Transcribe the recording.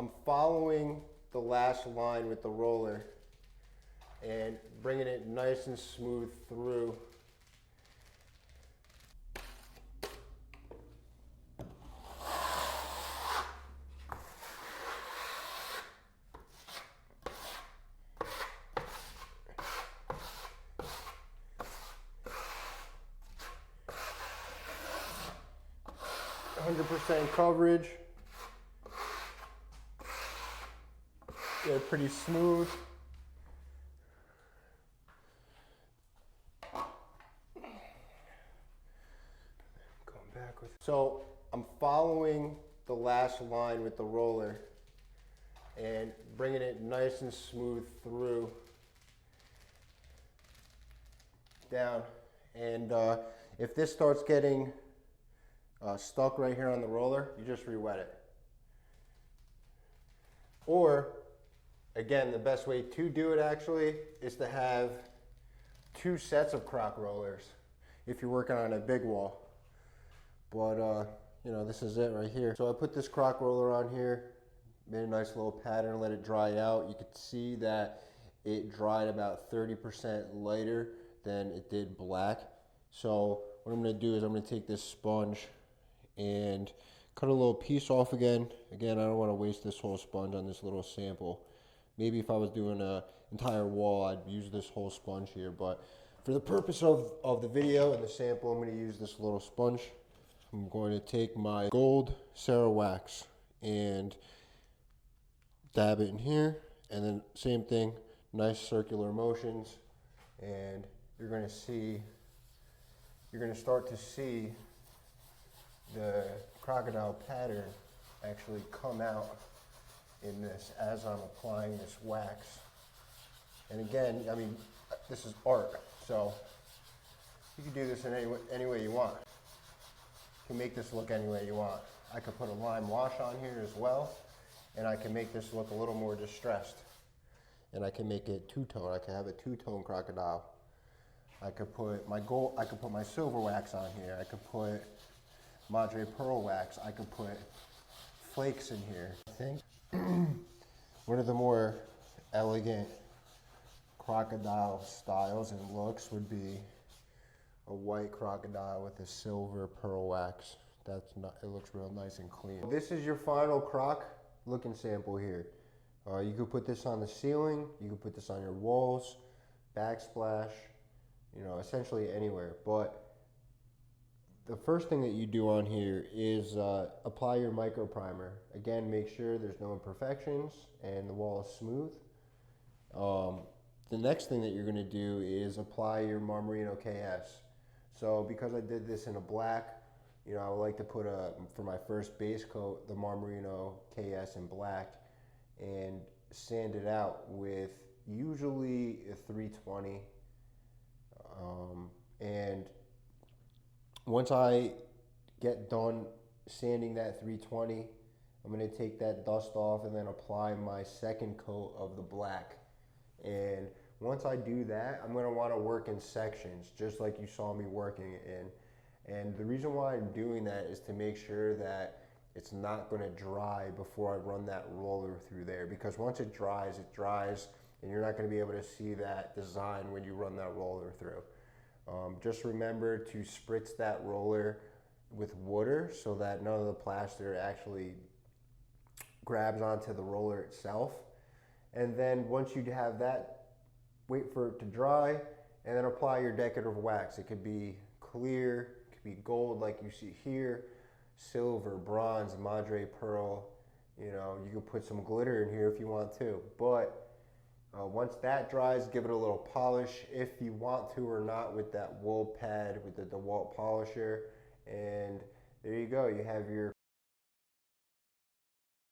I'm following the lash line with the roller and bringing it nice and smooth through. %, coverage. Get it pretty smooth. Going back with. So I'm following the lash line with the roller and bringing it nice and smooth through down. And if this starts getting stuck right here on the roller, you just re-wet it. Or, again, the best way to do it actually is to have 2 sets of croc rollers if you're working on a big wall. But, you know, this is it right here. So I put this croc roller on here, made a nice little pattern, let it dry out. You could see that it dried about 30% lighter than it did black. So what I'm gonna do is I'm gonna take this sponge and cut a little piece off again. Again, I don't want to waste this whole sponge on this little sample. Maybe if I was doing an entire wall, I'd use this whole sponge here. But for the purpose of the video and the sample, I'm going to use this little sponge. I'm going to take my gold Cera wax and dab it in here. And then same thing, nice circular motions. And you're going to start to see the crocodile pattern actually come out in this as I'm applying this wax. And again, I mean, this is art, so you can do this in any way you want. You can make this look any way you want. I could put a lime wash on here as well, and I can make this look a little more distressed. And I can make it two-tone. I can have a two-tone crocodile. I could put my silver wax on here. I could put Madre pearl wax. I could put flakes in here. I think one of the more elegant crocodile styles and looks would be a white crocodile with a silver pearl wax. It looks real nice and clean. This is your final croc looking sample here. You could put this on the ceiling, you could put this on your walls, backsplash, you know, essentially anywhere. But the first thing that you do on here is apply your micro primer. Again, make sure there's no imperfections and the wall is smooth. The next thing that you're going to do is apply your Marmerino KS. So because I did this in a black, you know, I would like to put for my first base coat, the Marmerino KS in black, and sand it out with usually a 320. And once I get done sanding that 320, I'm going to take that dust off and then apply my second coat of the black. And once I do that, I'm going to want to work in sections, just like you saw me working in. And the reason why I'm doing that is to make sure that it's not going to dry before I run that roller through there. Because once it dries, and you're not going to be able to see that design when you run that roller through. Just remember to spritz that roller with water so that none of the plaster actually grabs onto the roller itself. And then once you have that, wait for it to dry and then apply your decorative wax. It could be clear, it could be gold like you see here, silver, bronze, Madre pearl. You know, you could put some glitter in here if you want to. But once that dries, give it a little polish if you want to or not with that wool pad, with the DeWalt polisher. And there you go, you have your